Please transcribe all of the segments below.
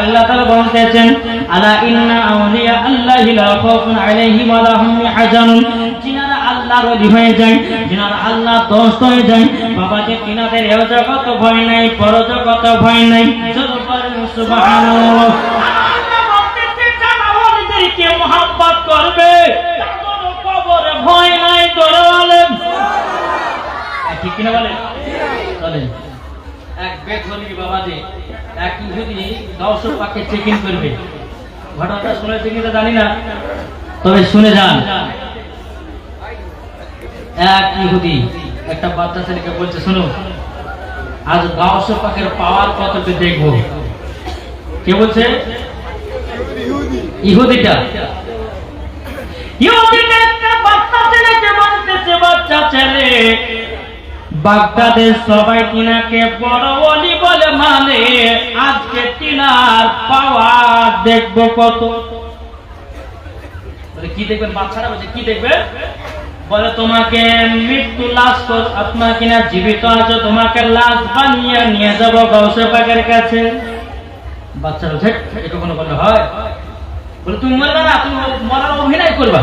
আল্লাহ তাআলা বলতেছেন আলা ইন্না আউলিয়া আল্লাহি লা খাউফুন আলাইহিম ওয়া লা হুম ইয়াহজানুন। যিনারা আল্লাহর ওলি হয়ে যায়, যিনারা আল্লাহর দোস্ত হয়ে যায়, বাবা যে তিনাদের এ জগত ভয় নাই, পরজগত ভয় নাই। চলো পড়েন সুবহানাল্লাহ। আল্লাহ বলতেছে যারা ওলিদেরকে মহব্বত করবে তাদের কবরে ভয় নাই। জোরে বলেন সুবহানাল্লাহ। ঠিক কিনা বলেন? চলেন। এক বেদখলি বাবাজি এক ইহুদি গাউসুল পাককে চেকিং করবে। ঘটনাটা শুনেছে কিনা জানি না, তবে শুনে যান। এক ইহুদি একটা বাচ্চা ছেলেকে বলছে, শোনো আজ গাউসুল পাকের পাওয়ার কতটা দেখবো। কে বলছে? ইহুদিটা। ইহুদিটা একটা বাচ্চা ছেলেকে বলতেছে, বাচ্চা ছেলে বাগদাদের সবাই তিনাকে বড় ওলি বলে মানে, আজকে তিনার পাওয়ার দেখবো কত। বলে কি দেখবেন? বাচ্চারা বলছে কি দেখবে? বলে তোমাকে মৃত্যু লাশ আপনার কিনা জীবিত আছো, তোমাকে লাশ বানিয়ে নিয়ে যাবো গাউসে পাকের কাছে। বাচ্চারা বলছে এটা কোনো বললে হয়? বলে তুমি মরবে না, তুমি মরার অভিনয় করবা।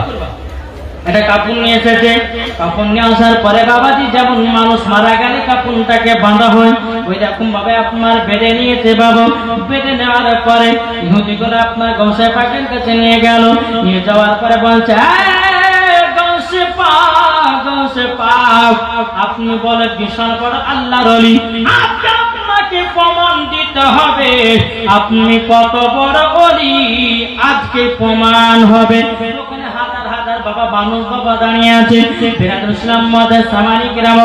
এটা কাপড় নিয়ে এসেছে। কাপড় নিয়ে আসার পরে বাবাজি যেমন মানুষ মারা গেলে কাপড়টাকে বাঁধা হয়, ওই রকম ভাবে আপনার বেঁধে নিয়েছে বাবা। বেঁধে নেওয়ার পরে ইহুদি করে আপনার গাউসে পাকের কাছে নিয়ে গেল। নিয়ে যাওয়ার পরে বলছে গাউসে পাক, গাউসে পাক আপনি বলে বিশাল বড় আল্লাহর ওলি, আপনাকে প্রমাণ দিতে হবে আপনি কত বড় ওলি, আজকে প্রমাণ হবে। ওখানে হাজার হাজার বাবা মানুষ বাবা দাঁড়িয়ে আছে। বিরাট ইসলাম মাদের সামানিক রাম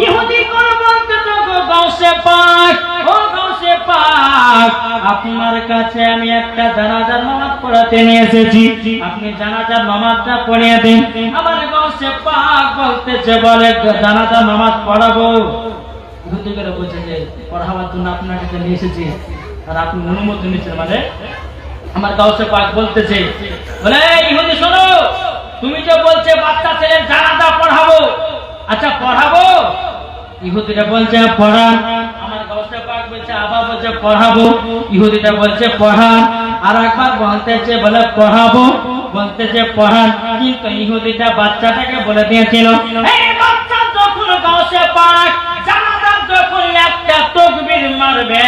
ইহুদি করে বলতে থাকো গাউসে পাক, ও গাউসে পাক আপনার কাছে আমি একটা জানাজার নামাজ পড়াতে নিয়ে এসেছি, আপনি জানাজার নামাজটা পড়িয়ে দিন। আমার গাউসে পাক বলতেছে বলে জানাজার নামাজ পড়াবো। ইহুদি করে বলছে যে পড়াবার জন্য আপনার কাছে নিয়ে এসেছি আর আপনি অনুমতি নিচ্ছেন মানে? আমার গাউসে পাক বলতেছে বলে ইহুদি শোনো, তুমি যে বলছে বাচ্চা ছেলের জানাজা পড়াবো, আচ্ছা পড়াবো। ইহুদিটা বলছে পড়ান। আমার গাউসে পাক বলছে আবার বলছে পড়াবো। ইহুদিটা বলছে পড়ান। আর একবার বলতেছে বলে পড়াবো, বলতেছে পড়ান। কিন্তু ইহুদিটা বাচ্চাটাকে বলে দিয়েছিল এই বাচ্চা যখন গাউসে পাক জানাজার যখন একটা তাকবীর মারবে,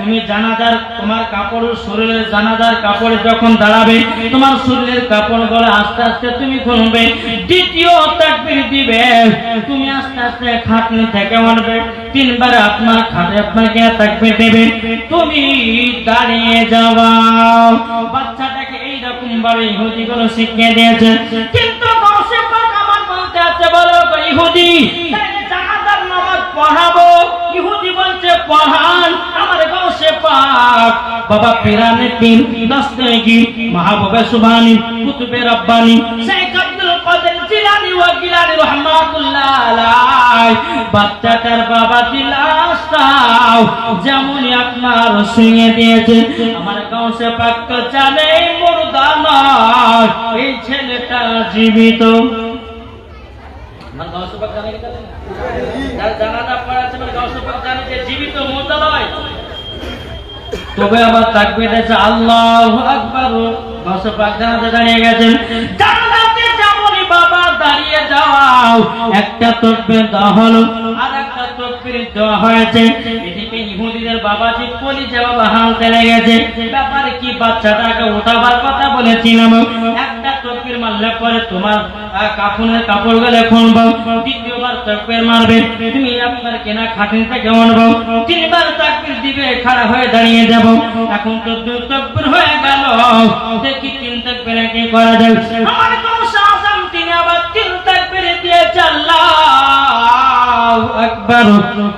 তুমি জানাজার তোমার কাপড় শরীরের জানাজার কাপড় যখন দাঁড়াবে, তোমার শরীরের কাপড় গলে আস্তে আস্তে তুমি খুলবে। দ্বিতীয় তাকবীর দিবে, তুমি আস্তে আস্তে খাটনি থেকে উঠবে। তিনবার আপনার খাটে আপনাকে তাকবীর দেবে, তুমি দাঁড়িয়ে যাও। বাচ্চাটাকে এইরকম ভাবে ইহুদিগুলো শিখিয়ে দিয়েছে। কিন্তু গাউসে পাক আমার বলতে আছে বলো ইহুদি জানাজার নামাজ পড়াবো। ইহুদি বলছে পড়ান। আমার গাউসে পাক বাবা পিরানে তিন দস্তগি মাহবুবে সুবহানি কুতুবে রব্বানি শেখ আব্দুল কাদের জিলানী ওয়া গিলানী রাহমাতুল্লাহ আলাইহি বাচ্চাটার বাবা দিলাস্তাও যেমন আপনার শুনিয়ে দিয়েছে। আমার গাউসে পাক তো জানে মুর্দা নয়, এই ছেলেটা জীবিত। আমার গাউসে পাক জানে কি জানে না? যার জানাজা পড়াচ্ছে মানে গাউসে পাক জানে যে জীবিত, মুর্দা নয়। তবে আবার তাকবীর দিয়েছে আল্লাহু আকবার। গাউসে পাক জানাজা দাঁড়িয়ে গেছেন। জানাজাতে যেমনই বাবা দাঁড়িয়ে যাও, একটা তাকবীর দেওয়া হলো আর একটা তাকবীর দেওয়া হয়েছে। এদিকে ইহুদিদের বাবাজি কলিজা বাবা হালতে লেগেছে। ব্যাপারে কি বাচ্চাটাকে উঠাবার কথা বলেছিলাম, একটা তাকবীর মারলে পরে তোমার কাফনের কাপড় গলে খুলবো। দ্বিতীয়বার তাকবীর মারবে, তুমি আপনার কেনা খাটিন থেকে উঠবো। তিনবার তাকবীর দিবে, খাড়া হয়ে দাঁড়িয়ে যাব। এখন তো দুই তাকবীর হয়ে গেল, দেখি তিন তাকবীর কি করা যায়। আমার গাউসে আযম তিনি আবার তিন তাকবীর দিয়েছে আল্লাহু আকবার।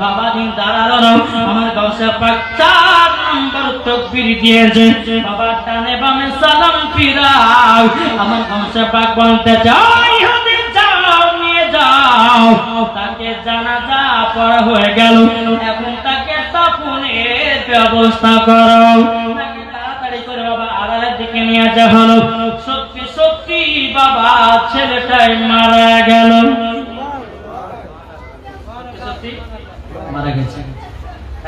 বাবা দিন দাঁড়ালো। আমার গাউসে পাক 4 নম্বর তাকবীর দিয়েছে। বাবা ডানে বামে সালাম ফিরাও। আমার গাউসে পাক বলতে যাই ইহুদি যাও নিয়ে যাও, তাকে জানাজা পড়া হয়ে গেল। এখন তাকে দাফনের ব্যবস্থা করো। তাকে তাড়াতাড়ি করে বাবা আড়ালের দিকে নিয়ে যাওয়া হলো। সত্যি সত্যি বাবা ছেলেটাই মারা গেল। সত্যি মারা গেছে।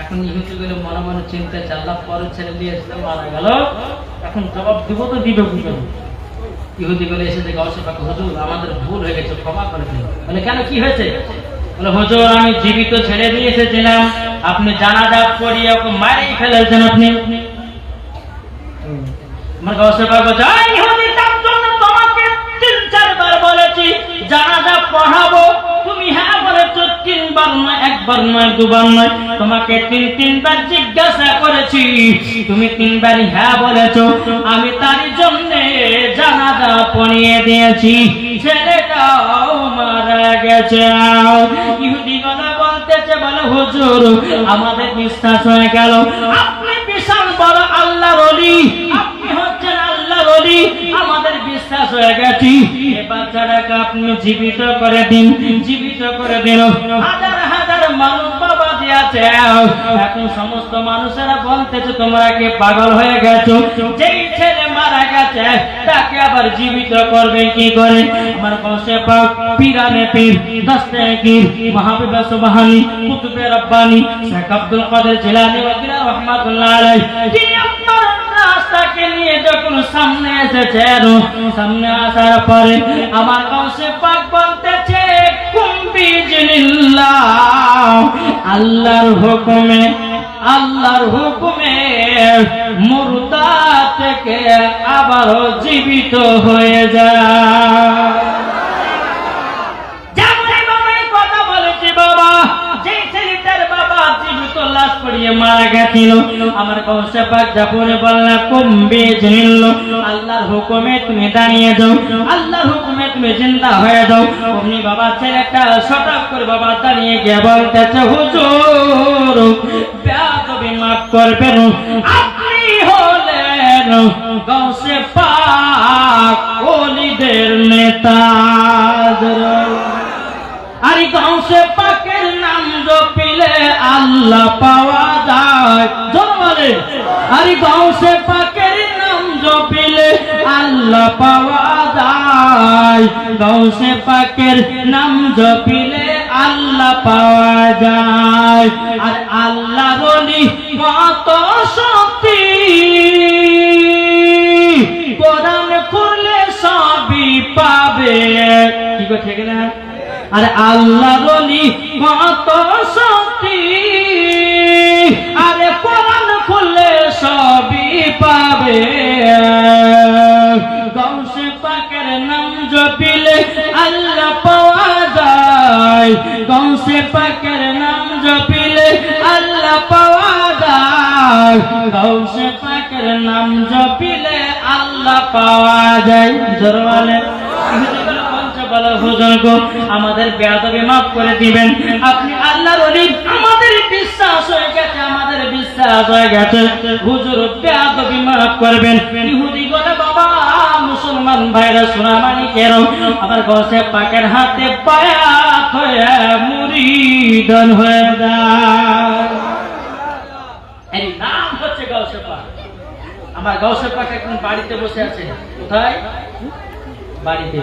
এখন ইহুদিগুলো মনে মনে চিন্তা চাল্লা পরের ছেলে দিয়ে এসে মারা গেল, এখন জবাব দিব তো দিবে কি করবো। ইহুদিগুলো এসে দেখে অসুপাক, হুজুর আমাদের ভুল হয়ে গেছে, ক্ষমা করে দিন। বলে কেন, কি হয়েছে? বলে হুজুর আমি জীবিত ছেড়ে দিয়ে এসেছিলাম, আপনি জানাজা পড়িয়ে ওকে মারেই ফেলেছেন আপনি। আমার অসুপাক বলছে, ইহুদি তার জন্য তোমাকে 3-4 বার বলেছি জানাজা পড়াবো, তুমি হ্যাঁ বলেছো 3 বার নয়, 1 বার নয়, 2 বার নয়, তোমাকে 3 বার জিজ্ঞাসা করেছি, তুমি 3 বারই হ্যাঁ বলেছো, আমি তারই জন্য জানাজা পড়িয়ে দিয়েছি, ছেলেটাও মারা গেছে। ইহুদিগণ বলতেছে, বলে হুজুর আমাদের বিশ্বাস হয়ে গেল, আপনি বিশাল বড় আল্লাহর ওলি, আপনি হচ্ছেন আল্লাহর ওলি, আমাদের বিশ্বাস হয়ে গেছে। এই বাচ্চাটাকে আপনি জীবিত করে দিন, জীবিত করে দিন। হাজার হাজার মানুষ বাবা দিয়েছে, এখন সমস্ত মানুষেরা বলতেছে তোমরা কি পাগল হয়ে গেছো, যেই ছেলে মারা গেছে তাকে আবার জীবিত করবে কি করে? আমার কৌশে পাক পীরানে পীর দস্তগীর মাহবুব সুবহানী কুতুবে রব্বানী শেখ আব্দুল কাদের জিলানী ওয়াকিলা রাহমাতুল্লাহ আলাইহি, তিনি আপনার রাস্তাকে নিয়ে যখন সামনে এসেছেন, সামনে আসার পরে আমার কৌশে পাক বলতেছে কুম বিজনিল্লাহ, আল্লাহর হুকুমে, আল্লাহর হুকুমে মুর্দা থেকে আবারও জীবিত হয়ে যায়। কথা বলেছি বাবা, যে ছেলেটার বাবা জীবিত লাশ পড়িয়ে মারা গেছিল, আমার কৌশে পাক জাপুরে বললাম কুম বিজনিল্লাহ, আল্লাহর হুকুমে তুমি দাঁড়িয়ে যাও, আল্লাহর হুকুমে তুমি জিন্দা হয়ে যাও। অমনি বাবা ছেলেটা সটক করে বাবা দাঁড়িয়ে গিয়ে বলতেছে, হুজুর বেয়াদবি মাফ করবেন, আপনি হলেন কৌশে পাক ওলিদের নেতা। আরে কৌশে পাকের নাম জপিলে আল্লাহ পাওয়া যায়, জোরে বলে, আরে কৌশে পাকের নাম জপিলে আল্লাহ পাওয়া যায়, কৌশে পাকের নাম জপিলে আল্লাহ পাওয়া যায়। আর আল্লাহর ওলি কত শক্তি, কোরআন খুললে সবই পাবে, কি গো ঠিক না? আরে আল্লাহর ওলি কত শক্তি, আরে কোরআন খুললে সবই পাবে, গৌসে পাকের নাম জপিলে আল্লাহ পাওয়া যায়, গৌসে পাকের নাম জপিলে আল্লাহ পাওয়া যায়, গৌসে পাকের নাম জপিলে আল্লাহ পাওয়া যায়। জোরে বলেন। হুজুর গো আমাদের বেয়াদবি মাফ করে দিবেন, আপনি আল্লাহর ওলি, আমাদের বিশ্বাস হয়ে গেছে, আমাদের বিশ্বাস হয়ে গেছে, হুজুর বেয়াদবি মাফ করবেন। ইহুদি বলে বাবা মুসলমান ভাইরা সোনামানি কেন আমার গৌসে পাকের হাতে বায়াত হয়ে মুরিদান হয়ে যায়। এই নাম হচ্ছে গৌসে পাক। আমার গৌসে পাক এখন বাড়িতে বসে আছে, কোথায়? বাড়িতে।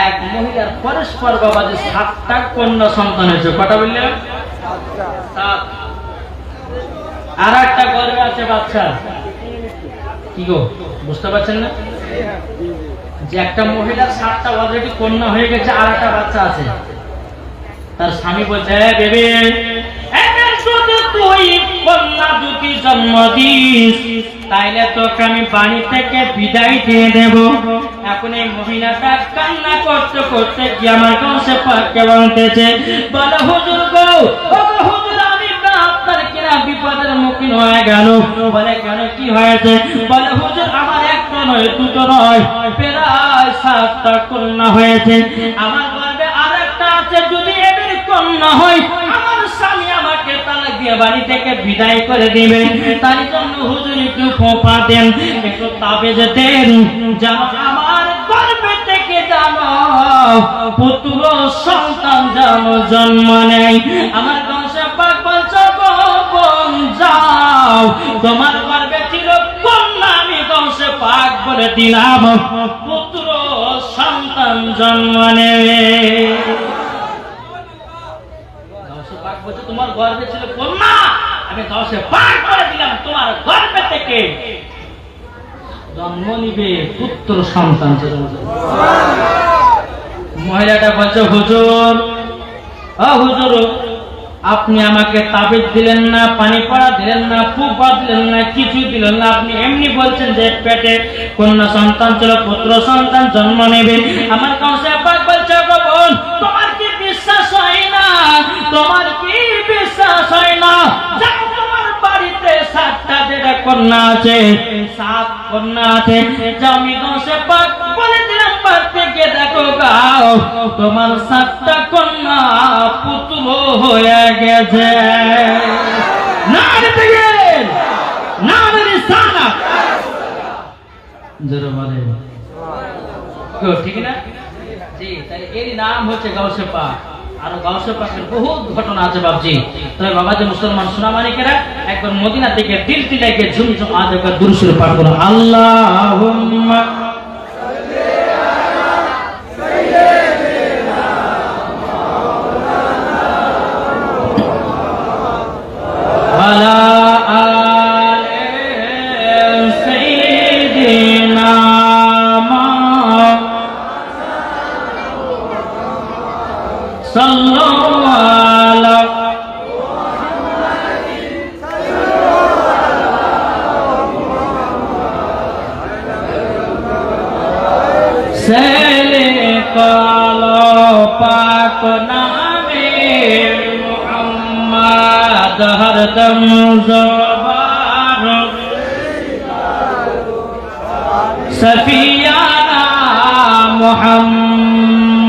এক মহিলার পরস্পর বাবা যে 7টা কন্যা সন্তান হয়েছে, কটা বললেন? 7। আর একটা গর্ভে আছে বাচ্চা। কি গো বুঝতে পারছেন না? যে একটা মহিলার 7টা অলরেডি কন্যা হয়ে গেছে, আর একটা বাচ্চা আছে। তার স্বামী বলছে, বেবি তুই কন্যা দুটি জন্ম দিস, তাইলে তোকে আমি বাড়ি থেকে বিদায় দিয়ে দেব। এখন এই মহিলাটা কান্না করতে করতে কি আমার কাছে পাককে বলতেছে, বলে হুজুর গো, হুজুর আমি আপনার কিনা বিপদের মুখীন হয়ে গেল। বলে কেন, কি হয়েছে? বলে হুজুর আমার একটা নয়, দুটো নয়, প্রায় 7টা কন্যা হয়েছে। আমার গর্ভে আর একটা আছে, যদি এদের কন্যা হয় আমার স্বামী আমাকে তালাক দিয়ে বাড়ি থেকে বিদায় করে দিবে। তাই জন্য হুজুর একটু ফোঁপা দেন, একটু তাবিজ দেন, যেন আমার গর্ভে থেকে জানো পুত্র সন্তান যেন জন্ম নেয়। আমার গৌসে পাক বলছে, বোন যাও, তোমার গর্ভে ছিল কন্যা, আমি গৌসে পাক বলে দিলাম পুত্র সন্তান জন্ম নেবে। তোমার গর্ভে ছিল কন্যা, আমি গাউসে পাক করে দিলাম তোমার গর্ভে থেকে জন্ম নিবে পুত্র সন্তান। মহিলাটা বলছে হুজুর, হুজুর আপনি আমাকে তাবিজ দিলেন না, পানি পড়া দিলেন না, ফুফা দিলেন না, কিছু দিলেন না, আপনি এমনি বলছেন যে পেটে কন্যা সন্তান ছিল, পুত্র সন্তান জন্ম নেবে। আমার গাউসে পাক বলছে বোন, তোমার কি বিশ্বাস হয় না? তোমার কি বিশ্বাস হয় না? যাও তোমার বাড়িতে 7টা যেটা কন্যা আছে, 7 কন্যা আছে, যাও আমি গাউসে পাক বলে দিলাম বাড়িতে গিয়ে দেখো গাও তোমার 7টা কন্যা পুত্র হয়ে গেছে। না দেখেন না রিসালা জোরে বলে ঠিক না? জি, তাহলে এর নাম হচ্ছে গাউসে পাক। আর গাউসে পাকের বহুত ঘটনা আছে বাবজি। তবে বাবাজি মুসলমান সোনামানিকেরা একবার মদিনা থেকে দিল তিলাইকে ঝুমঝুম আজ একবার দুরূদ শরীফ পাঠ করুন। আল্লাহুম্মা पाक नामे मुहम्मद हरदम ज़बान सफियाना मुहम्मद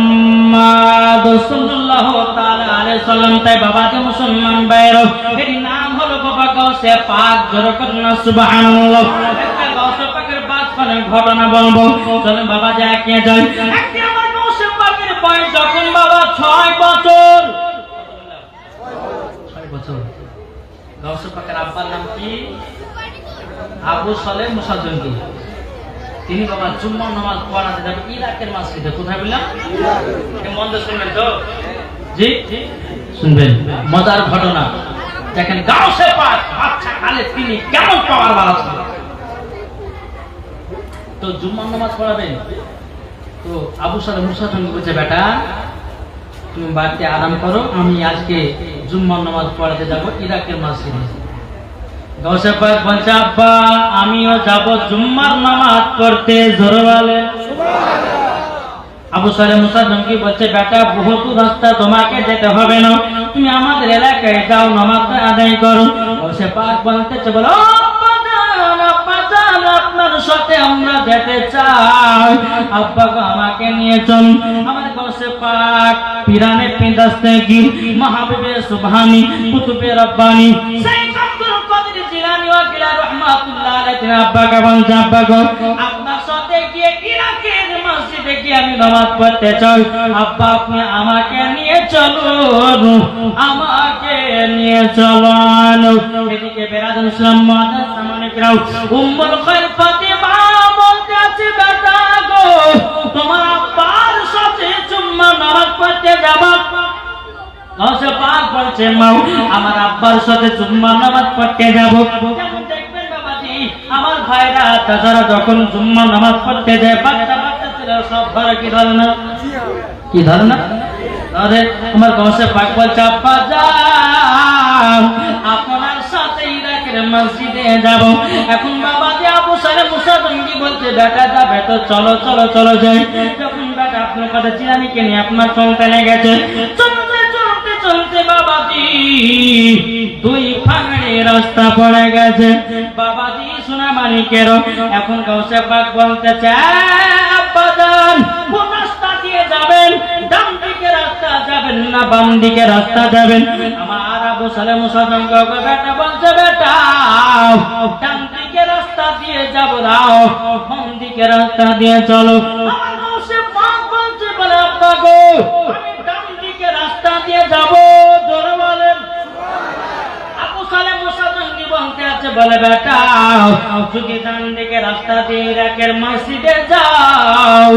सल्लल्लाहु ताला अलैहि वसल्लम। তাই বাবাকে মুসলমান বাইরো এর নাম হলো বাবা গাউসে পাক। জোরে করুন সুবহানাল্লাহ। একটা গাউসে পাকের বাঁচপনের ঘটনা বলবো, চলেন বাবা যায় কে যায়। একটা আমার গাউসে পাকের বয়স যখন বাবা 6 বছর, 6 বছর। গাউসে পাকের আব্বার নাম কি? আবু সালেহ মুসা জঙ্গি। তিনি বাবা জুম্মার নামাজ পড়াতে যাবে ইরাকের মসজিদে। কোথায় বললাম? মন দিয়ে শুনবেন তো? জি শুনবেন। মজার ঘটনা দেখেন গাউসে পাক বাচ্চা কালে তিনি কেমন পাওয়ার বালা ছিল। তো জুম্মার নামাজ পড়াবেন, তো আবু সালেহ মুসা জঙ্গি বলছে বেটা তুমি বাড়িতে আরাম করো, আমি আজকে জুম্মার নামাজ পড়াতে যাব ইরাকের মসজিদে। গাউসে পাক বলছে আব্বা আমিও যাব জুম্মার নামাজ পড়তে। জোরে বলে সুবহানাল্লাহ। আবু সালেহ মুসা জঙ্গি বলছে বেটা বহুত রাস্তা তোমাকে যেতে হবে না, তুমি আমাদের এলাকায় যাও নামাজটা আদায় করো। গাউসে পাক বলতেছে বলো আপনার সাথে আমরা যেতে চাই, আব্বা আমাকে নিয়ে চল। আমার গাউসে পাক পিরানে পিদাস্তেগি মাহবুবে সুবহানি কুতুবে রব্বানি সাইয়্যিদ আব্দুল কাদের জিলানী ওয়াকিলা রাহমাতুল্লাহ আলাইহি আব্বাকে বলছে আব্বা গো আপনার সাথে গিয়ে ইরাকের মসজিদে গিয়ে আমি নামাজ পড়তে চাই, আব্বা আপনি আমাকে নিয়ে চলুন, আমাকে নিয়ে চলুন। এদিকে বেরাদুল ইসলাম মুআদ্দাস সামনে গ্রাউ উম্মুল খায়র ফাতিমা বলতে আছে বেটা গো তোমার আব্বার সাথে জুম্মার নামাজ পড়তে যাব। গাউসে পাক বলছে মা আমার আব্বার সাথে জুম্মার নামাজ পড়তে যাব। যেমন দেখবেন বাবাজি আমার ভাইরা তাছাড়া যখন জুম্মার নামাজ পড়তে যায় বাচ্চা বাচ্চা ছেলে সব ধরে কি ধরে না? কি ধরে না? আরে আমার গাউসে পাক বলছে আব্বা যাও আপনার সাথে ইরাকের মসজিদে যাব। এখন বাবাজি আবু সালেহ মুসা জঙ্গি বলছে বেটা যাবে তো চলো চলো চলো যাই। যখন বেটা আপনার কথা চিরানিকে নিয়ে আপনার চলতে লেগেছে, চলতে চলতে চলতে বাবাজি 2 ফাঁকড়ে রাস্তা পড়ে গেছে বাবাজি সোনামানিকের। এখন গাউসে পাক বলতেছে আব্বা যান কোন রাস্তা দিয়ে যাবেন? ডান দিকে রাস্তা যাবেন না বাম দিকে রাস্তা যাবেন? আমার আবু সালেহ মুসা জঙ্গি বেটা বলছে বেটা ডান দিকে রাস্তা দিয়ে যাব দাও, বাম দিকে রাস্তা দিয়ে চলো। আমার গাউসে পাক বলছে বলে আব্বা গো আমি ডান দিকে রাস্তা দিয়ে যাব। জোরে বলেন সুবহানাল্লাহ। আবু সালেহ মুসা জঙ্গি বলতে আছে বলে বেটা যদি ডান দিকে রাস্তা দিয়ে ইরাকের মসজিদে যাও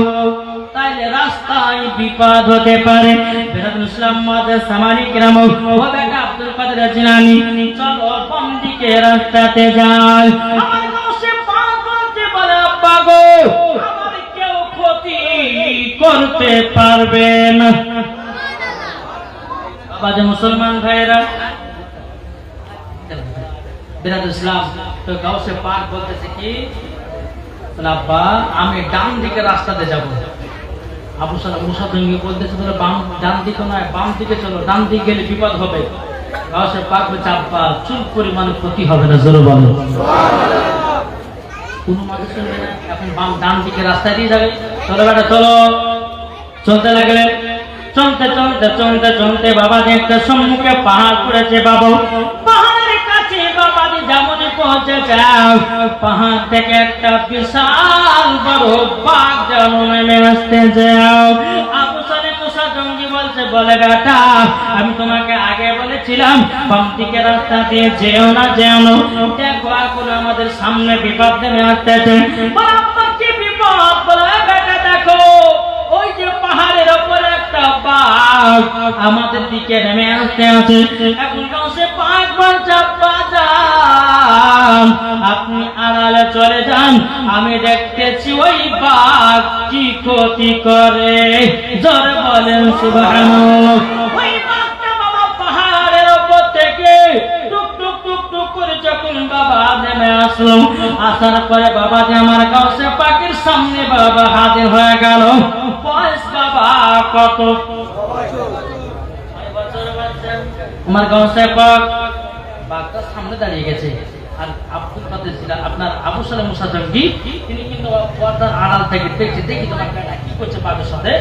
তাইলে রাস্তায় বিপদ হতে পারে। বেরাদুল ইসলাম মুআদ্দাস সামানি কিরাম ও বেটা আব্দুল কাদের জিলানী চলো বাম দিকে রাস্তাতে যাই। আমার গাউসে পাক বলতে বলে আব্বা গো আমার কেউ ক্ষতি করতে পারবে না। বাবা যে মুসলমান ভাইরা বিরাদ ইসলাম, তো গাউসে পাক বলতেছে কি আব্বা আমি ডান দিকে রাস্তাতে যাব। আবু সালাম মুসা জঙ্গি বলতেছে বলে বাম ডান দিকে নয় বাম দিকে চলো, ডান দিকে গেলে বিপদ হবে। গাউসে পাক বলছে আব্বা চুল পরিমাণ ক্ষতি হবে না, জোরে বলো কোন মানুষ শুনবে না, এখন বাম ডান দিকে রাস্তায় দিয়ে যাবে। চলো বেটা চলো। চলতে লাগলে চলতে চলতে চলতে চলতে বাবা দেখতে সম্মুখে পাহাড় পড়েছে। বাবা পাহাড়ের কাছে বাবা যেমনই পৌঁছে যাও পাহাড় থেকে একটা বিশাল বড় বাঘ যেন নেমে আসতে যাও। আবু সালেহ মুসা জঙ্গি বলছে বলে বেটা আমি তোমাকে আগে বলেছিলাম বাম দিকে রাস্তা দিয়ে যেও না যেও না, দেখো এখন আমাদের সামনে বিপদ নেমে আসতেছে। কি বিপদ? বলে বেটা দেখো ওই যে পাহাড়ের উপরে একটা বাঘ আমাদের দিকে নেমে আসতে আছে। এখন গাউসে পাক বলছে আপনি আড়ালে চলে যান, আমি দেখতেছি ওই বাঘ কি ক্ষতি করে। জোরে বলেন সুবহানাল্লাহ। ওই বাঘটা বাবা পাহাড়ের উপর থেকে টুক টুক টুক টুক করে যখন বাবা নেমে আসলো, আসার পরে বাবা যে আমার গাউসে পাকের সামনে বাবা হাজির হয়ে গেল। বয়স বাবা কত? আমার গাউসে পাক বাঘটার সামনে দাঁড়িয়ে গেছে। আর আব্দুল কাদের জিলানী আপনার আবু সালেহ মুসা জঙ্গি তিনি কিন্তু পর্দার আড়াল থেকে দেখছে, দেখি তোমার বেটা কি করছে বাঘের সাথে,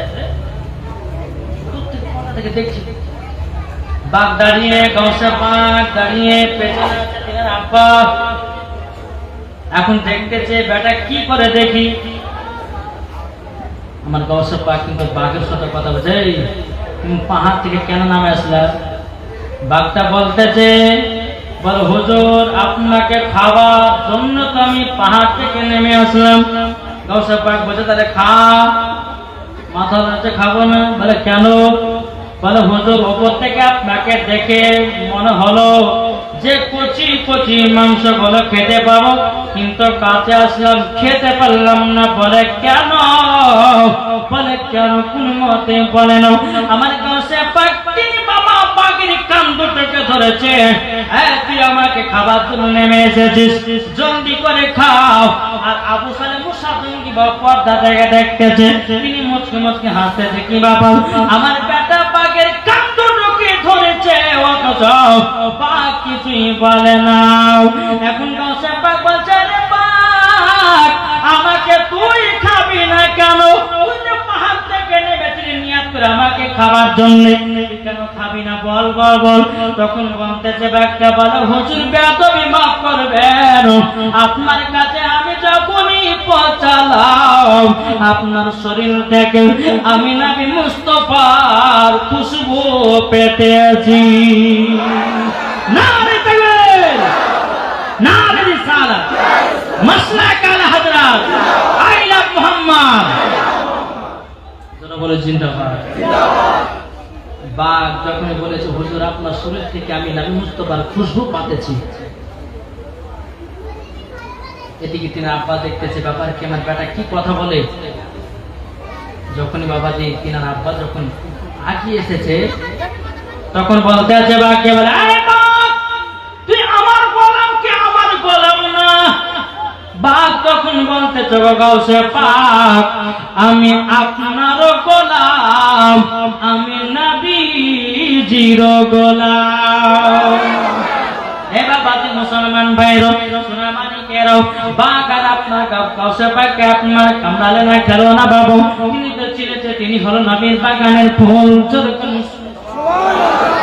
থেকে দেখছি বাঘ দাঁড়িয়ে গাউসে পাক দাঁড়িয়ে পেছনে আছে তিনার আব্বা। এখন দেখতেছে বেটা কি করে দেখি। আমার গাউসে পাক কিন্তু বাঘের সাথে কথা বলছে, তুমি পাহাড় থেকে কেন নামে আসলা? বাঘটা বলতেছে বলে হুজুর আপনাকে খাওয়ার জন্য তো আমি পাহাড় থেকে নেমে আসলাম। গাউসে পাক বলছে তাহলে খা। মাথা নাড়ছে খাবো না। বলে কেন? বলে হুজুর ওপর থেকে আপনাকে দেখে মনে হলো যে কচি কচি মাংস গুলো খেতে পাবো, কিন্তু কাছে আসলাম খেতে পারলাম না। বলে কেন? বলে কেন কোন মতে বলে না। আমার গাউসে পাক তিনি বাবা বাঘের কান দুটোকে ধরেছে, তুই আমাকে খাবার জন্য নেমে এসেছিস, জলদি করে খাও। আর আবু সালেহ মুসা জঙ্গি বাবা পর্দা থেকে দেখতেছে, তিনি মুচকে মুচকে হাসতেছে কি বাবা আমার বেটা বাঘের কান দুটোকে ধরেছে, অথচ বাঘ কিছুই বলে না। এখন গাউসে পাক বলছে রে বাঘ আমাকে তুই খাবি না কেন? তুই যে পাহাড় থেকে নেমেছিলি নিয়াত করে আমাকে খাবার জন্য, কেন খাবি না বল বল বল। তখন বলতেছে বাঘটা বলে হুজুর বেয়াদবি মাফ করবেন, আপনার কাছে আমি যখনই পৌঁছালাম আপনার শরীর থেকে আমি নবী মুস্তাফার খুশবু পেতেছি। নারে তাকবীর, নারে রিসালাত, মাসলাক আলা হযরত আই লাভ মুহাম্মদ। যারা বলে জিন্দাবাদ জিন্দাবাদ। বাঘ যখন বলেছে হুজুর আপনার শরীর থেকে আমি নবী মুস্তাফার খুশবু পাতেছি, এদিকে তিনি আব্বা দেখতেছে ব্যাপার কি আমার বেটা কি কথা বলে। যখনই বাবাজি তিনার আব্বা যখন আগিয়ে এসেছে তখন বলতে আছে বাঘকে বলে আরে বাঘ তুই আমার গোলাম কি আমার গোলাম না? বাঘ তখন বলতেছে গাউসে পাক আমি আপনারও গোলাম, আমি নবীজির গোলাম। হে বাবাজি মুসলমান ভাইরা সোনা মানিকেরাও, বাঘ আর আপনার গাউসে পাককে আপনার কামড়ালে না খেলো না বাবু, তিনি তো চিনেছে তিনি হলো নবীর বাগানের ফুল।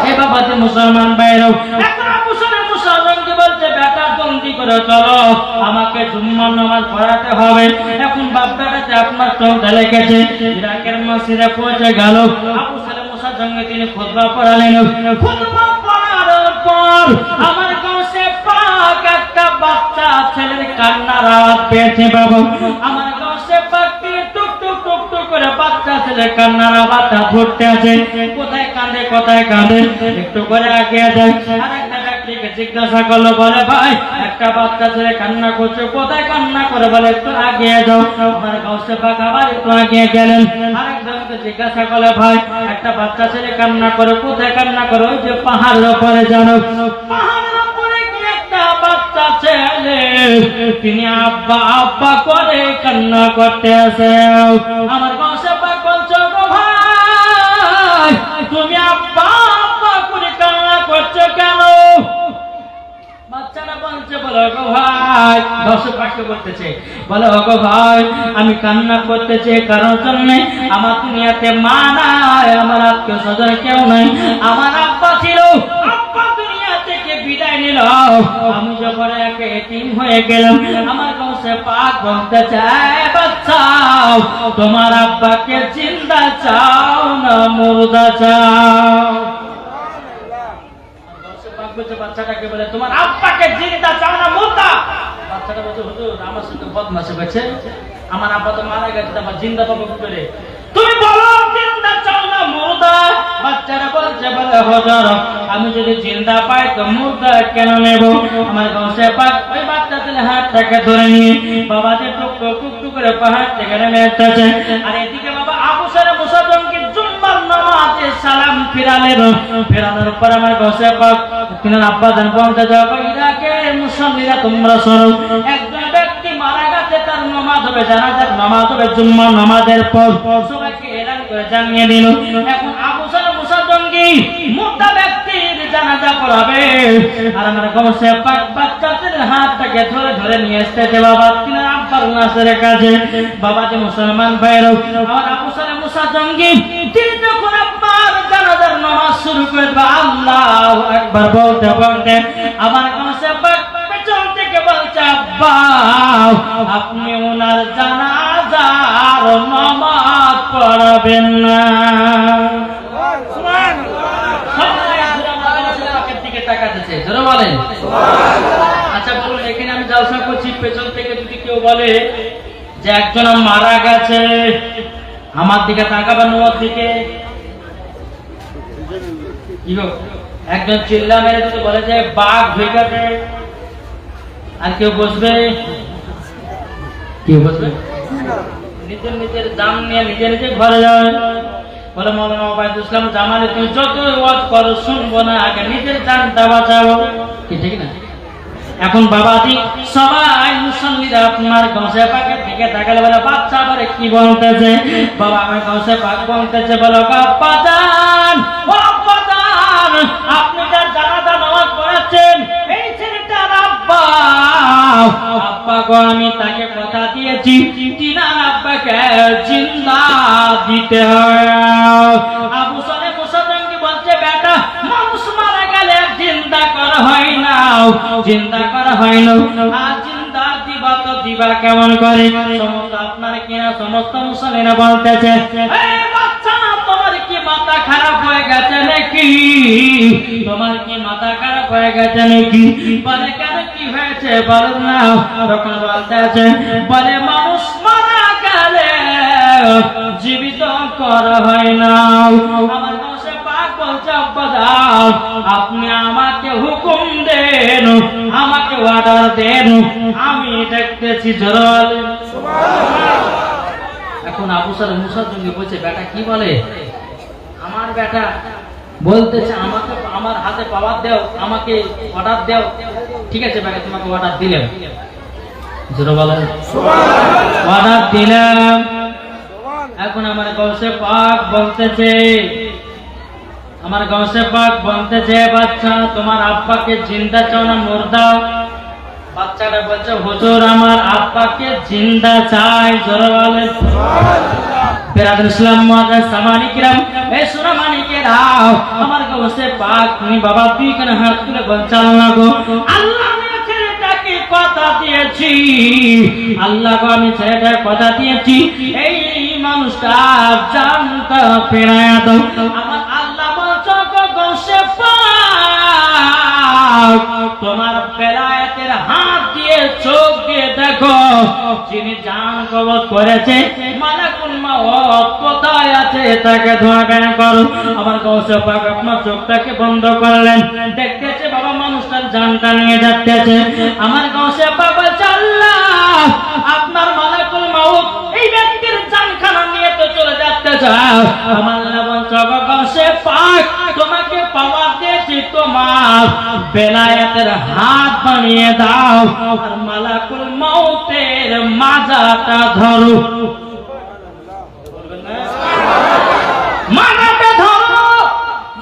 হে বাবাজি মুসলমান ভাইরাও, এখন আবু সালেহ মুসা জঙ্গি বলছে বেটা জলদি করে চলো আমাকে জুম্মার নামাজ পড়াতে হবে। এখন বাপ বেটাতে আপনার চোখে লেগেছে, ইরাকের মসজিদে পৌঁছে গেল। আবু সালেহ মুসা জঙ্গি তিনি খুতবা পড়ালেন। খুতবা পড়ার পর আমার গাউসে পাক একটা বাচ্চা ছেলের কান্নার আওয়াজ পেয়েছে বাবু। আমার গাউসে পাক টুক টুক টুক টুক করে বাচ্চা ছেলে কান্নার আওয়াজটা ধরতে আছে, কোথায় কাঁদে কোথায় কাঁদে, একটু করে এগিয়ে যায়। আর একটা ব্যক্তিকে জিজ্ঞাসা করলো, বলে ভাই একটা বাচ্চা ছেলে কান্না করছে, কোথায় কান্না করে, বলে একটু এগিয়ে যাও। আমার গাউসে পাক আবার একটু এগিয়ে গেলেন। আরেকজনকে জিজ্ঞাসা করলে, ভাই একটা বাচ্চা ছেলে কান্না করে, কোথায় কান্না করে, ওই যে পাহাড়ের উপরে, জানো পাহাড়ের উপরে কি একটা বাচ্চা ছেলে তিনি আব্বা আব্বা করে কান্না করতে আছে। আমার গাউসে পাক বলছো, গো ভাই তুমি আব্বা আব্বা করে কান্না করছো কেন? বাচ্চারা বলছে, বলো গো ভাই, গাউসে পাক বলতেছে, বলো গো ভাই আমি কান্না করতেছি কারণ জন্য আমার দুনিয়াতে মা নাই, আমার আত্মীয় স্বজন কেউ নাই, আমার আব্বা ছিল, আব্বা দুনিয়া থেকে বিদায় নিল, আমি যখন একে এতিম হয়ে গেলাম। আমার গাউসে পাক বলতে চায়, বাচ্চা তোমার আব্বাকে জিন্দা চাও না মুর্দা চাও? বাচ্চাটাকে বলে, তোমার আব্বাকে জিন্দা চাও না মুর্দা? বাচ্চাটা বলছে, হুজুর আমার সাথে বদমাশি করছে, আমার আব্বা তো মারা গেছে, আবার জিন্দা পাবো কি করে? তুমি বলো জিন্দা চাও না মুর্দা? বাচ্চারা বলছে, বলে হুজুর আমি যদি জিন্দা পাই তো মুর্দা কেন নেব? আমার গাউসে পাক ওই বাচ্চা ছেলে হাতটাকে ধরে নিয়ে বাবাকে টুকটুক করে পাহাড় থেকে নেমে আসছে। আর এদিকে বাবা আবু সারে মুসা জঙ্গি জুম্মার নামাজে সালাম ফেরানোর পর আমার গাউসে পাক কিনার আব্বা জান বলতে যাও, ইরাকের মুসল্লিরা তোমরা শোনো, একজন ব্যক্তি মারা গেছে, তার নামাজ হবে, জানাজার নামাজ হবে জুম্মার নামাজের পর, সবাইকে এলান করে জানিয়ে দিল। এখন আবু সারে মুসা জঙ্গি মুর্দা ব্যক্তির জানাজা পড়াবে। আর আমার গাউসে পাক বাচ্চাদের হাতটাকে ধরে ধরে নিয়ে আসতেছে বাবা কিনার আব্বার নাসের কাছে। বাবা যে মুসলমান ভাইরা, আমার আবু সারে মুসা জঙ্গি তিনি যখন আব্বার জানাজার নামাজ শুরু করে দেবে, আল্লাহু আকবার বলতে বলতে আমার গাউসে পাক পেছন থেকে বলছে, আব্বা আপনি ওনার জানাজার নামাজ পড়াবেন না। আচ্ছা বলুন, এখানে আমি জালসা করছি, পেছন থেকে যদি কেউ বলে যে একজন মারা গেছে, আমার দিকে তাকাবেন, ওর দিকে কি গো? একজন চিল্লা মেরে যদি বলে যে বাঘ হয়ে গেছে, আর কেউ বসবে? কেউ বসবে? নিজের নিজের দাম নিয়ে নিজে নিজে ঘরে যাবে। বলে মৌলানা ওবায়দুল ইসলাম জামালে তুমি যত ওয়াজ করো শুনবো না, আগে নিজের জানটা বাঁচাবো, ঠিক না? এখন বাবাজি সবাই মুসল্লিরা আপনার গাউসে পাকের দিকে তাকালে বলে, বাচ্চা আবার কি বলতেছে? বাবা আমার গাউসে পাক বলতেছে, বলো আব্বা জান, ও আব্বা জান আপনি যার জানাজা নামাজ পড়াচ্ছেন এই ছেলেটার আব্বা, আব্বা গো আমি তাকে কথা দিয়েছি তিনার আব্বাকে জিন্দা দিতে হয়। আবু সালে মুসা জঙ্গি বলছে, বেটা মানুষ মারা গেলে জিন্দা করা হয় না, জিন্দা করা হয় না, আর জিন্দা দিবা তো দিবা কেমন করে? সমস্ত আপনার কিনা সমস্ত মুসলিমরা বলতেছে, এই বাচ্চা তোমার কি মাথা খারাপ হয়ে গেছে নাকি? তোমার কি মাথা খারাপ হয়ে গেছে নাকি? বলে কেন কি হয়েছে বলো না? তখন বলতেছে, বলে মানুষ মারা গেলে জীবিত করা হয় না। আমার গাউসে পাক বলছে, আব্বা দাও আপনি আমাকে হুকুম দেন, আমাকে অর্ডার দেন, আমি দেখতেছি জোরাল। এখন আবু সালে মুসা জঙ্গি বলছে, বেটা কি বলে? আমার বেটা বলতেছে আমাকে আমার হাতে পাওয়ার দাও, আমাকে অর্ডার দাও। ঠিক আছে বেটা, তোমাকে অর্ডার দিলাম, জোরে বলেন অর্ডার দিলাম। এখন আমার গাউসে পাক বলতেছে, আমার গাউসে পাক বলতেছে, বাচ্চা তোমার আব্বাকে জিন্দা চাও না মুর্দা? বাচ্চাটা বলছে, হুজুর আমার আব্বাকে জিন্দা চাই। জোরে বলেন বিরাদুল ইসলাম মুআজ্জাজ সামানি কিরাম, এই সোনা মানিকেরা, আমার গাউসে পাক তুমি বাবা তুই কেন হাত তুলে বলছ, আল্লাহ গো আল্লাহ আমি ছেলেটাকে কথা দিয়েছি, আল্লাহ গো আমি ছেলেটাকে কথা দিয়েছি এই মানুষটা জানটা ফেরায়া দাও। আমার আল্লাহ বলছো গো গাউসে পাক তোমার বেলায়েতের হাত দিয়ে চোখ দিয়ে দেখো, যিনি জান কবজ করেছে মালাকুল মাওত কোথায় আছে তাকে ধোঁয়া বের করো। আমার গাউসে পাক আপনার চোখটাকে বন্ধ করলেন, দেখতেছে বাবা মানুষটার জানটা নিয়ে যাচ্ছে। আমার গাউসে পাক বলছে আল্লাহ আপনার মালাকুল মাউত এই ব্যক্তির জানখানা নিয়ে তো চলে যাচ্ছে। আমার আল্লাহ বলছে গাউসে পাক তোমাকে পাওয়ার দিয়েছি, তোমার বেলায়েতের হাত বানিয়ে দাও আর মালাকুল মাউতের মাজাটা ধরো। মাজাটা ধরো।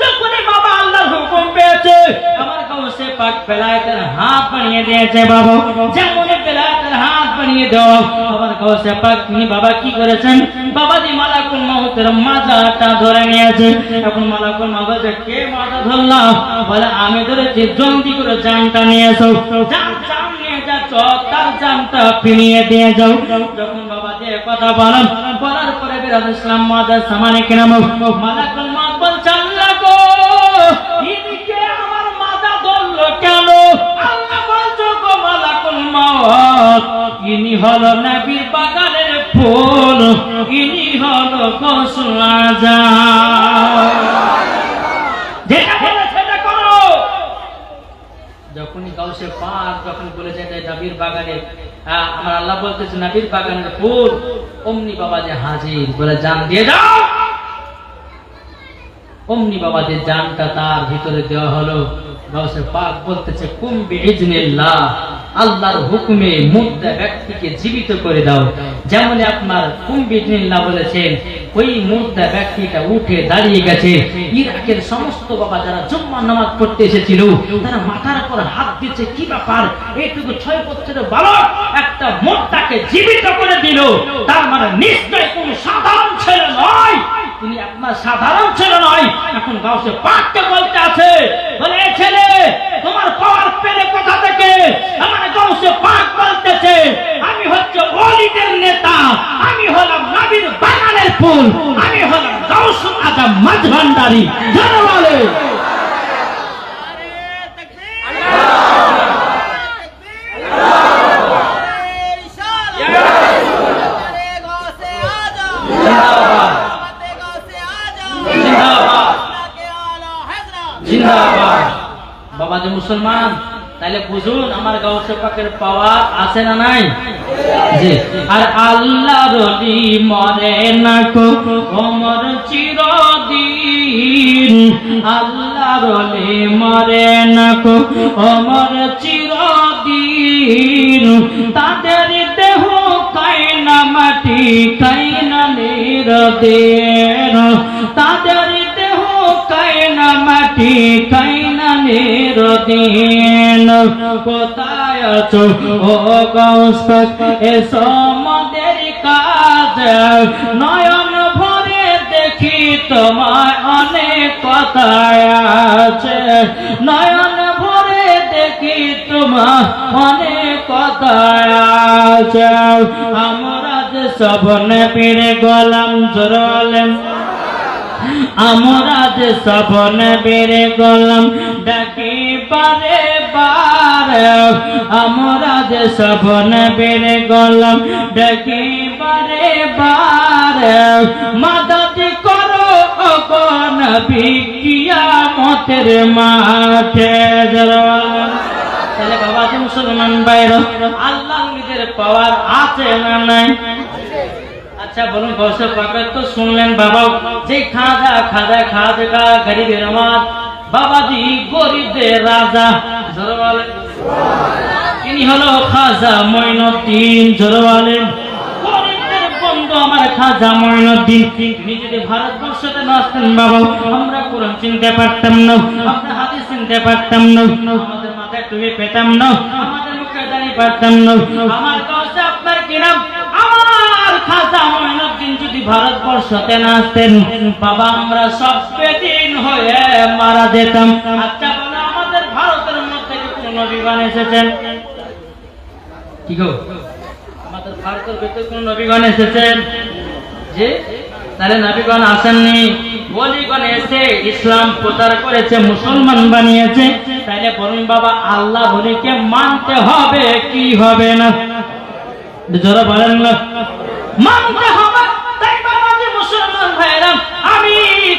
যখনই বাবা আল্লাহর হুকুম পেয়েছে আমার গাউসে পাক বেলায়েতের হাত বানিয়ে দিয়েছে। বাবা যেমনই বেলায়েতের হাত বানিয়ে দাও আমার গাউসে পাক তিনি বাবা কি করেছেন, বাবাজি মালাকুল মাউতের মাজাটা ধরে নিয়েছে। এখন মালাকুল মাউত কে মাজা ধরলা, বলে আমি ধরেছি, জলদি করে জানটা নিয়ে এসো। জান নিয়ে যাচ্ছ, তার জানটা ফিরিয়ে দিয়ে যাও। যখন বাবা যে কথা বলার পরে বিরাজ ইসলাম মাদার সামানে কিনা মালাকুল মাউত বলছে আল্লাহ গো ইনিকে আমার মাজা ধরলো কেন? আল্লাহ বলছে গো মালাকুল মাউত ইনি হলো নবীর বাগানের ফুল, ইনি হলো গৌসুল আজম। যেটা বলে সেটা করো। যখনই গাউসে পাক যখন বলেছে যে নবীর বাগানে, আমার আল্লাহ বলতেছে নবীর বাগানের ফুল, অমনি বাবা যে হাজির, বলে জান দিয়ে যাও। অমনি বাবা যে জানটা তার ভিতরে দেওয়া হলো। গাউসে পাক বলতেছে কুম বিইজনিল্লাহ, আল্লাহর হুকুমে মুর্দা ব্যক্তিকে জীবিত করে দাও। যেমন আপনার কুম বিইজনিল্লাহ বলেছেন, ওই মুর্দা ব্যক্তিটা উঠে দাঁড়িয়ে গেছে। ইরাকের সমস্ত বাবা যারা জুম্মার নামাজ পড়তে এসেছিল তারা মাথার উপর হাত দিচ্ছে, কি ব্যাপার এইটুকু 6 বছরের বালক একটা মুর্দাকে জীবিত করে দিল, তার মানে নিশ্চয় কোন সাধারণ ছেলে নয়, তিনি আপনার সাধারণ ছেলে নয়। এখন গাউসে পাককে বলতে আছে, বলে ছেলে তোমার পাওয়ার পেলে কোথা থেকে? আমার গাউসে পাক বলতেছে আমি হচ্ছে ওলিদের নেতা, আমি হলাম নবীর বাগানের ফুল, আমি হলাম গাউসুল আজম মাঝভান্ডারী। জানো বলে বাবা যে মুসলমান, তাহলে বুঝুন আমার গাউসে পাকের পাওয়ার আছে না নাই? জি। আর আল্লাহর ওলি মরে না কো ওমর চিরদিন, আল্লাহর ওলি মরে না কো ওমর চিরদিন, তাদের দেহ কায়না মাটি কায়না নিরদের, তাদের দেহ কায়না মাটি কায়না নিরদিন। কোথায় আছো ও গাউস পাক, এসো আমাদের কাছে, নয়ন ভরে দেখি তোমার অনেক কথা আছে, নয়ন ভরে দেখি তোমার অনেক কথা আছে। আমরা যে সব নবীর গোলাম, জোরালেন আমরা যে সব নবীর গোলাম, ডাকি বারে বারে, আমরা যে সব নবীর গোলাম, ডাকি বারে বারে, মদদ করো গো নবী কিয়ামতের মাঠে। তাহলে বাবা যে মুসলমান ভাইরা, আল্লাহ নিজের পাওয়ার আছে না নাই? আচ্ছা বলুন, গাউসে পাকের তো শুনলেন বাবা যে খাজা খাজা খাজা গরিবের আমার বাবাজি গরিবদের রাজা, জোরে বলেন তিনি হলো খাজা মঈনুদ্দিন। জোরে বলেন গরিবদের বন্ধু আমার খাজা মঈনুদ্দিন। তিনি যদি ভারতবর্ষতে না আসতেন বাবা, আমরা কোরআন চিনতে পারতাম না, আমরা হাদিস চিনতে পারতাম না, আমাদের মাথায় টুপি পেতাম না, আমাদের মুখে দাঁড়িয়ে পারতাম না। আমার গাউসে আপনার কি নাম? আমার খাজা মঈনুদ্দিন যদি ভারতবর্ষতে না আসতেন বাবা, আমরা সব বেদিন হয়ে মারা যেতাম। আচ্ছা বলো, আমাদের ভারতের মধ্যে কোন নবীগণ এসেছেন? কি গো, আমাদের ভারতের ভিতরে কোন নবীগণ এসেছেন? যে তাহলে নবীগণ আসেননি, ওলিগণ এসে ইসলাম প্রচার করেছে, মুসলমান বানিয়েছে। তাইলে বলুন বাবা, আল্লাহ ওলিকে মানতে হবে কি হবে না? জোরে বলেন না, মানতে হবে। তাই বাবা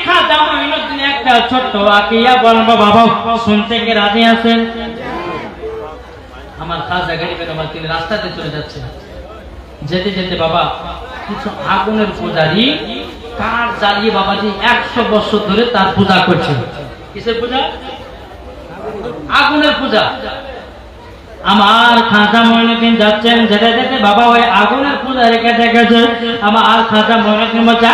খাজা মঈনুদ্দিন একটা ছোট্ট ওয়াকিয়া বলবো বাবা, শুনতে কি রাজি আছেন? আমার খাজা গরিবের আমার তিনি রাস্তাতে চলে যাচ্ছে, যেতে যেতে বাবা কিছু আগুনের পূজারি কাঠ জ্বালিয়ে বাবাজি 100 বছর ধরে তার পূজা করছে। কিসের পূজা? আগুনের পূজা। আমার খাজা মঈনুদ্দিন যাচ্ছেন, যেতে যেতে বাবা ওই আগুনের পূজা রেখে দেখেছে। আমার খাজা মঈনুদ্দিন বলছে,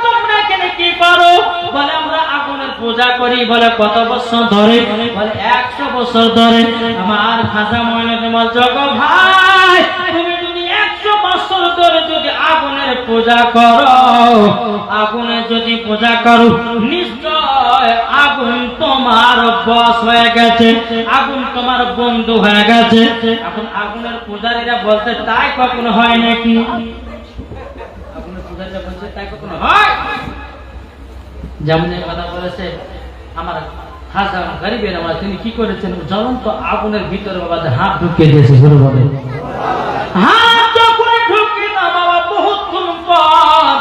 তোমরা এখানে কি করো? বলে আমরা আগুনের পূজা করি। বলে কত বছর ধরে? বলে 100 বছর ধরে। আমার খাজা মঈনুদ্দিন বলছে, গো ভাই তুমি যদি 100 বছর ধরে যদি আগুনের পূজা করো, আগুনের যদি পূজা করো, নিশ্চয় আগুন তোমার বস হয়ে গেছে, আগুন তোমার বন্ধু হয়ে গেছে। এখন আগুনের পূজারীরা বলতে তাই কখনো হয় নাকি? আগুনের পূজারীরা বলছে তাই কখনো হয়? যেমন এই কথা বলেছে আমার খাজা গরিবের আমার, তিনি কি করেছেন? জ্বলন্ত আগুনের ভিতরে বাবা হাত ঢুকিয়ে দিয়েছে। শুরু হবে হাত যখন ঢুকিয়ে বাবা বহুত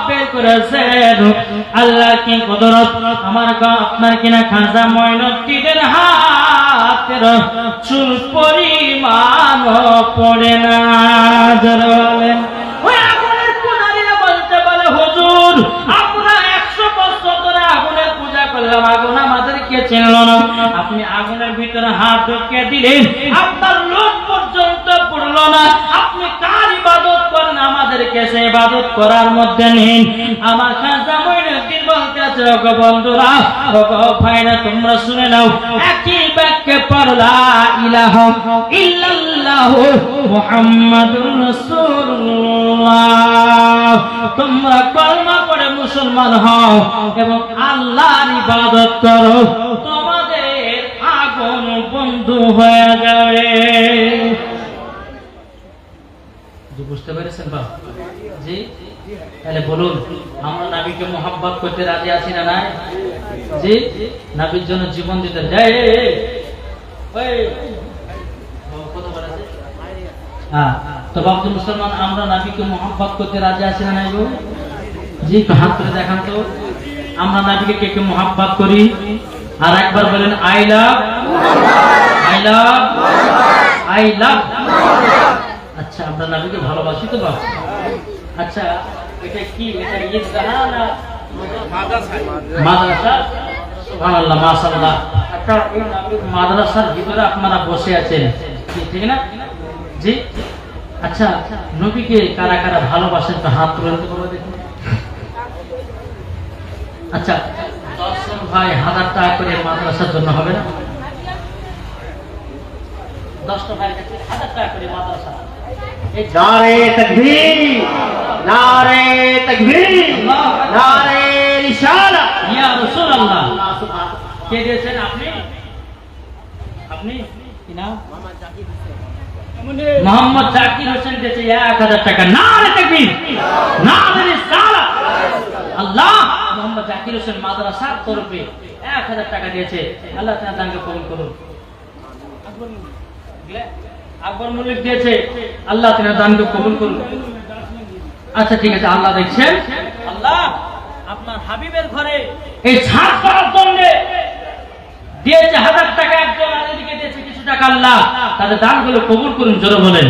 বের করেছেন। আল্লাহ কি কুদরত! আমার আপনার কিনা খাজা মঈনুদ্দিনের হাতের চুল পরিমাণ পড়ে না। বলেন ওই আগুনের পূজারীরা বলতে বলে, হুজুর আমরা 100 বছর ধরে আগুনের পূজা করলাম, আগুন আমাদেরকে চিনল না। আপনি আগুনের ভিতরে হাত ঢুকিয়ে দিলেন, আপনার লোক পর্যন্ত পড়লো না। আপনি কার ইবাদত করেন? আমাদেরকে সে ইবাদত করার মধ্যে নেই। আমার খাজা মঈনুদ্দিন বলতে আছে, ওগো বন্ধুরা, ওগো ভাইরা, তোমরা শুনে নাও, একই বাক্যে পড়লা ইলাহা ইল্লাল্লাহ মুহাম্মাদুর রাসূলুল্লাহ। তোমরা কলমা পড়ে মুসলমান হও এবং আল্লাহর ইবাদত করো, তোমাদের আগুন বন্ধু হয়ে যাবে। বুঝতে পেরেছেন বাবা? জি, তাহলে বলুন আমরা নবীকে মোহাব্বত করতে রাজি আছি না নাই? জি, নবীর জন্য জীবন দিতে যাই। হ্যাঁ, তো বাবু মুসলমান আমরা নবীকে মোহাব্বত করতে রাজি আছি না নাই গো? জি, হাত করে দেখান তো আমরা নবীকে কে কে মোহাব্বত করি। আর একবার বলেন I love, I love, I love. আচ্ছা, আমরা নবীকে ভালোবাসি তো বাবা? আচ্ছা, এটা কি? এটা ঈদগাহ না মাদ্রাসা? সুবহানাল্লাহ, মাশাআল্লাহ। আচ্ছা, এই নবীর মাদ্রাসার ভিতরে আপনারা বসে আছেন, ঠিক না? জি, আচ্ছা, নবীকে কারা কারা ভালোবাসেন তো হাত তুলে দেখুন। আচ্ছা, 10 জন ভাই 1000 টাকা করে মাদ্রাসার জন্য হবে না? 10টা ভাই 1000 টাকা করে মাদ্রাসা। नारे तकबीर, नारे तकबीर, नारे रिसालत। ইয়া রাসূলুল্লাহ। কে দিয়েছেন? আপনি? আপনি কি নাম? মোহাম্মদ জাকির হোসেন দিয়েছে 1000 টাকা। নারে তাকবীর, নারে রিসালাত। আল্লাহ মোহাম্মদ জাকির হোসেন মাদ্রাসার তরফে 1000 টাকা দিয়েছে। আল্লাহ তাআলা তাকে কবুল করুন। আকবর মল্লিক দিয়েছে, আল্লাহ তাআলা দানকে কবুল করুন। আচ্ছা ঠিক আছে, আল্লাহ দেখছেন। আল্লাহ আপনার হাবিবের ঘরে এই ছাদ করার জন্য দিয়েছে 1000 টাকা, একজন আর এদিকে দিয়েছে কিছু টাকা। আল্লাহ তাদের দানগুলো কবুল করুন। জোরে বলেন।